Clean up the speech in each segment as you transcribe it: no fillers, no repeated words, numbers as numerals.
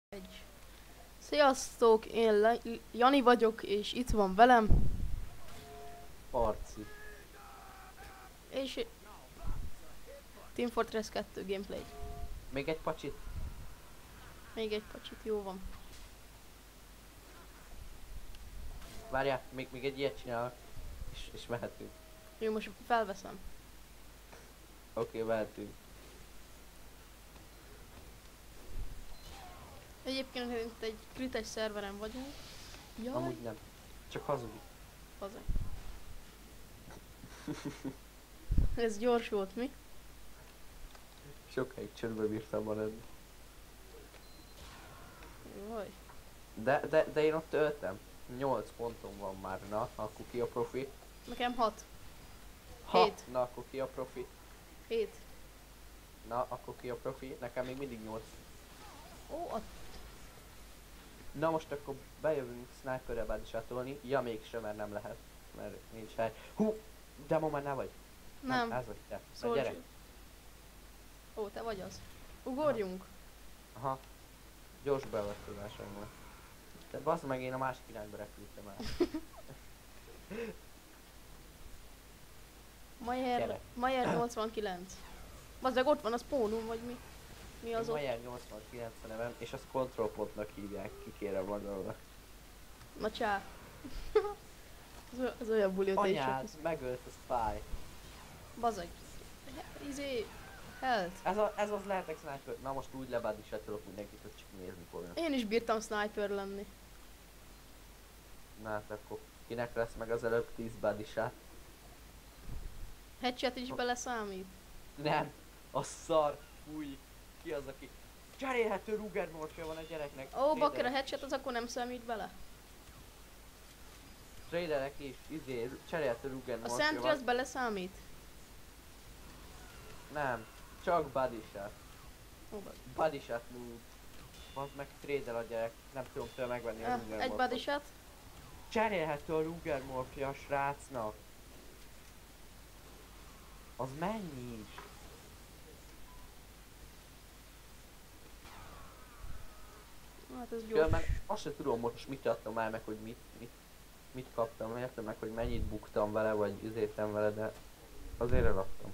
Egy. Sziasztok, én Jani vagyok, és itt van velem. Arci. És Team Fortress 2 gameplay. Még egy pacsit? Még egy pacsit, jó van. Várjál, még egy ilyet csinálok, és mehetünk. Jó, most felveszem. Oké, mehetünk. Egyébként itt egy krites szerveren vagyunk. Jaj, Amúgy nem. Csak hazudik. haza. Ez gyors volt, mi? Sokáig csöndbe bírtam maradni. Jaj. De én ott öltem. 8 pontom van már, na, akkor ki a profi? Nekem 6. Ha, 7. na akkor ki a profi? 7. Na, akkor ki a profi? Nekem még mindig 8. Ó, Na most akkor bejövünk sniperre bádisátolni. Ja, mégsem, mert nem lehet. Mert nincs hely. Hú, de ma már ne vagy. nem. Ez vagy te. Na Szóval... gyere. Ó, te vagy az. Ugorjunk. Aha. Gyors beavatkozásom van. De bazd meg, én a másik irányba repültem el. Mayer Gyere. 89. Bazdmeg ott van a spawnum, vagy mi? Mi az ott? Mayer 89 a nevem, és azt control pontnak hívják, kikérem magamnak. Na csá. Ez olyan buli, hogy Anyád, megölt a spy. Bazeg. Health. Ez az lehetek sniper. Na most úgy lebádisátolok mindenkit, hogy csak nézni fogja. Én is bírtam sniper lenni. Na hát akkor kinek lesz meg az előbb 10 badisát? Headshot is beleszámít. Nem, a szar, fúj. Ki az, aki... Cserélhető Ruger morfja van a gyereknek. Ó, bakker, a headshot az akkor nem számít bele. Traderek is, cserélhető Ruger A morfja Sentry van. az beleszámít. Nem, csak bodyshot. Ó, Bodyshot move. Az meg trédel a gyerek, nem tudom tőle megvenni a Ruger egy morfot. body shot. Cserélhető a Ruger morfja a srácnak. Az mennyi is? Hát ez gyors. Különben azt sem tudom most mit adtam el meg, hogy mit kaptam, értem meg, hogy mennyit buktam vele, vagy üzétem vele, de azért eladtam.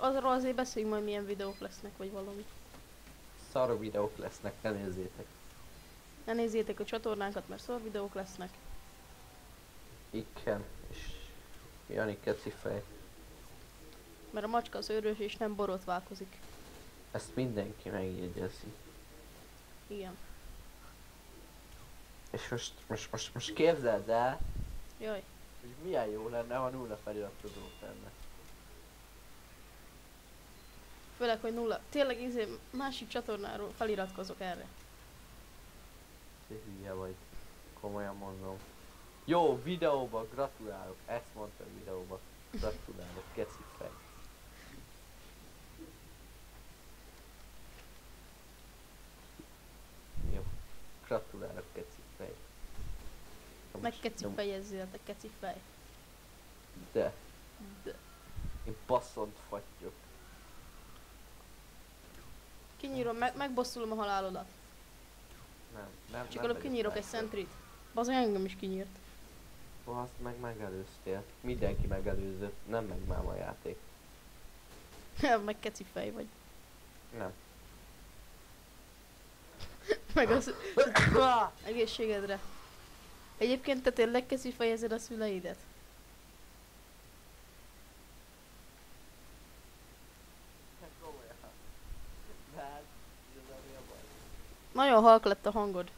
Azról azért beszéljünk majd milyen videók lesznek, vagy valami. Szar videók lesznek, ne nézzétek. Ne nézzétek a csatornánkat, mert szar videók lesznek. Igen, és Jani kecifej. Mert a macska az őrös és nem borotválkozik. Ezt mindenki megjegyezi. Igen. És most képzeld el, Jaj. hogy milyen jó lenne, ha nulla feliratkozók lenne. Főleg, hogy nulla. Tényleg másik csatornáról feliratkozok erre. Te hülye vagy. Komolyan mondom. Jó, videóba gratulálok. Ezt mondta a videóba. Gratulálok, kecifej. Jó. Gratulálok, kecifej. Meg kecifejezzél, te kecifej. De. De. Én basszont fattyok. Kinyírom, megbosszulom a halálodat. Nem. Csak előbb kinyírok egy szentrit. Bazony, engem is kinyírt. Azt meg megelőztél. Mindenki megelőzött. Nem megy már a játék. Meg kecifej vagy. Nem. Meg az... Egészségedre. Egyébként te tényleg kecifejezed a szüleidet? Nagyon halk lett a hangod.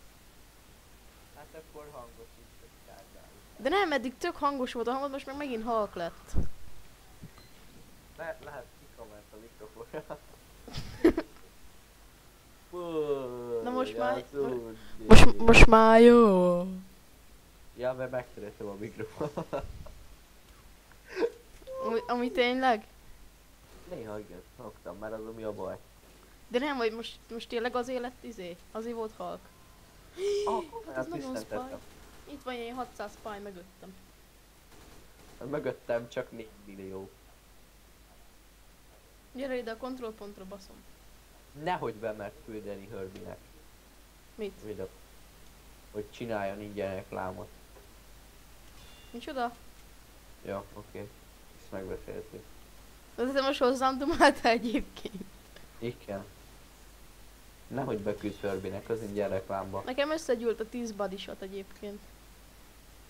Hát akkor hangosítsuk tárgyalni. De nem, eddig tök hangos volt a hangod, most meg megint halk lett. Lehet kikomment a mikrofonra. Na most már... Most... Most már jó. Ja, mert megtöröltem a mikrofon. Ami tényleg? Néha igen, szoktam, mert az ami a baj. De nem, hogy most tényleg az élet azért volt halk. Hát ez nagyon spy. Itt van ilyen 600 spy mögöttem. Mögöttem csak 4 millió. Gyere ide a kontrollpontra, baszom. nehogy bemert küldeni Herbie-nek Mit? videót, hogy csináljon ingyen reklámot. Micsoda? Ja, oké. Ezt megbeszéltük. De te most hozzám dumáltál egyébként. Igen. Nehogy beküld Herbie-nek az ingyen reklámba. Nekem összegyűlt a 10 bodyshot egyébként.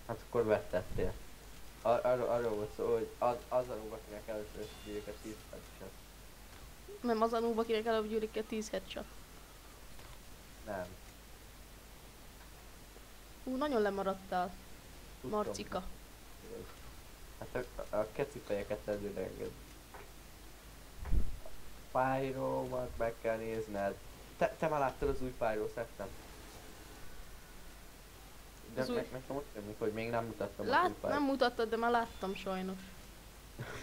Hát akkor vettettél. Arról volt szó, hogy az a rúg, akinek először összegyűlik a 10 headshot. Nem az a noob, akinek előbb gyűlik a 10 headshot. Nem. Nagyon lemaradtál, Tudtam. Marcika. Hát a kecifejeket előre enged. Pyro-mat meg kell nézned. Te már láttad az új Pyro szettem? De Az új- nekem ott tűnik, hogy még nem mutattam az új Pyro. Nem mutattad, de már láttam sajnos.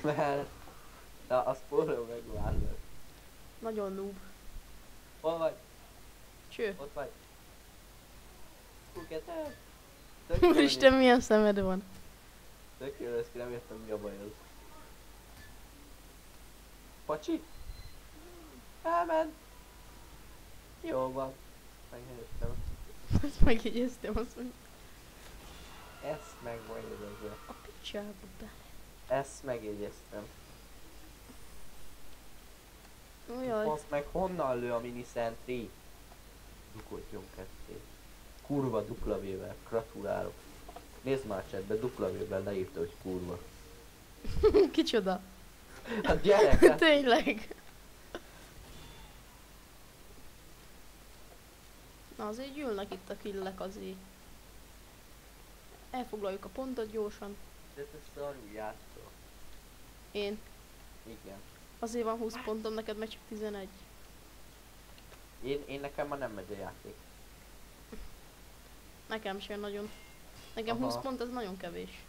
Mert... Na, az forró megvárnak. Nagyon noob. Hol vagy? Cső. Ott vagy? Kuketem! Úristen, milyen szemed van. Tök jó lesz ki, nem értem mi a bajod. Pacsi? Elment! Jó van. Megjegyeztem. Ezt megjegyeztem, azt mondja. Ezt megjegyeztem. A picsába be. Ezt megjegyeztem. Ujjaj. Azt meg honnan lő a mini szentri? Dugodjon ketté. Kurva dupla V-vel, gratulálok. Nézd már chatbe, dupla V-vel leírta, hogy kurva. Kicsoda? A gyerek! Hát Tényleg. Na azért gyűlnek itt a killek azért. Elfoglaljuk a pontot gyorsan. de te szarul játszol. Én. Igen. Azért van 20 pontom, neked meg csak 11. Én nekem ma nem megy a játék. Nekem sem nagyon. Nekem Aha. 20 pont, az nagyon kevés.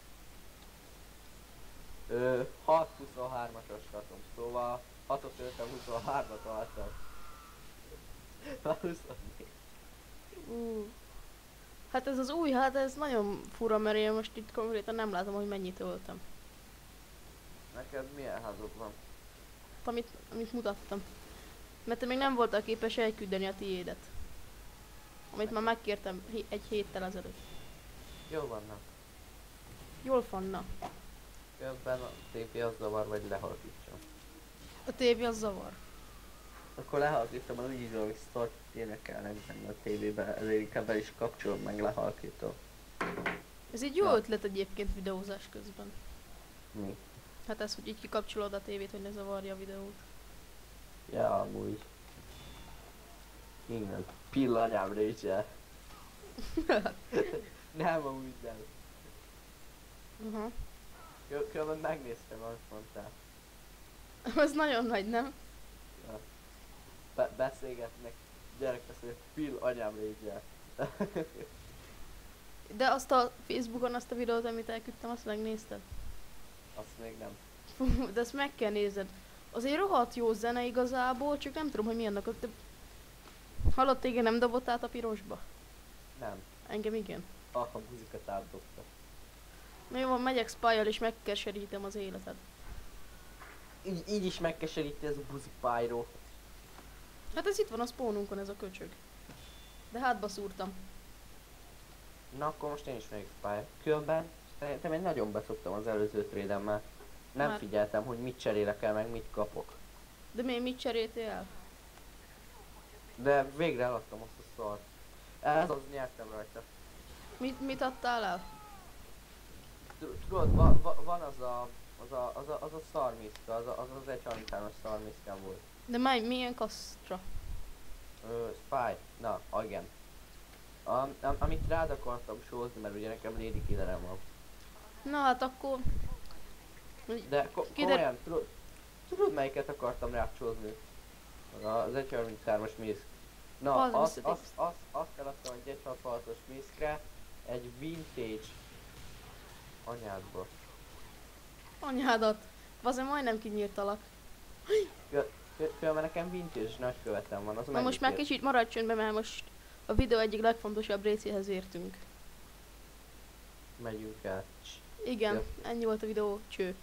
6-23-as ratom, szóval 6-ot öltem, 23-at altam. 24. Hát ez az új, hát ez nagyon fura, mert én most itt konkrétan nem látom, hogy mennyit öltem. Neked milyen házod van? Amit mutattam. Mert te még nem voltál képes elküldeni a tiédet. Amit már megkértem egy héttel ezelőtt. Jó vannak. Jól fanna. Közben a TP az zavar, vagy lehalkítsam. A tévé az zavar. Akkor lehalkítom, az úgy hogy szart énekelnek benne a tévébe, ezért inkább el is kapcsolom, meg lehalkítom. Ez egy jó Ja. ötlet egyébként videózás közben. Mi? Hát ez, hogy így kikapcsolod a tévét, hogy ne zavarja a videót. Ja, amúgy. Igen, pillanyám Rachel. Nem, amúgy nem. Aha. Különben megnéztem, azt mondtál. Az nagyon nagy, nem? Ja. Beszélgetnek, gyerek beszél, Phil anyám Rachel. De azt a Facebookon, azt a videót, amit elküldtem, azt megnézted? Azt még nem. Fú, de ezt meg kell nézed. Azért rohadt jó zene igazából, csak nem tudom, hogy mi annak a... Hallott, téged nem dobott át a pirosba? Nem. Engem igen. A muzikat átdobta. Na jó van, megyek spájjal és megkeserítem az életed. Így is megkeseríti ez a buzi Pyro. Hát ez itt van a spawnunkon, ez a köcsög. De hátba szúrtam. Na akkor most én is megyek Spy. Különben szerintem én nagyon beszoptam az előző trédemmel. Nem Már. figyeltem, hogy mit cserélek el, meg mit kapok. De mit cseréltél el? De végre eladtam azt a szart. Ez az nyertem rajta. Mit adtál el? Tudod, van az a szarmiszka, az egy 33-as szarmiszkám volt. De milyen kasztra? Spy, na, igen. Amit rád akartam sózni, mert ugye nekem Lady Killerem van. Na hát akkor... De komolyan, tudod melyiket akartam rád sózni? Az 1.33-as miszk. Na, Az azt eladtam egy 1.66-os miszkre, egy vintage anyádba. Anyádat. Azért majdnem kinyírtalak. Különben nekem vintage nagykövetem van, az Na most már kicsit maradj csöndbe, mert most a videó egyik legfontosabb részéhez értünk. megyünk el. Igen, ennyi volt a videó. Cső.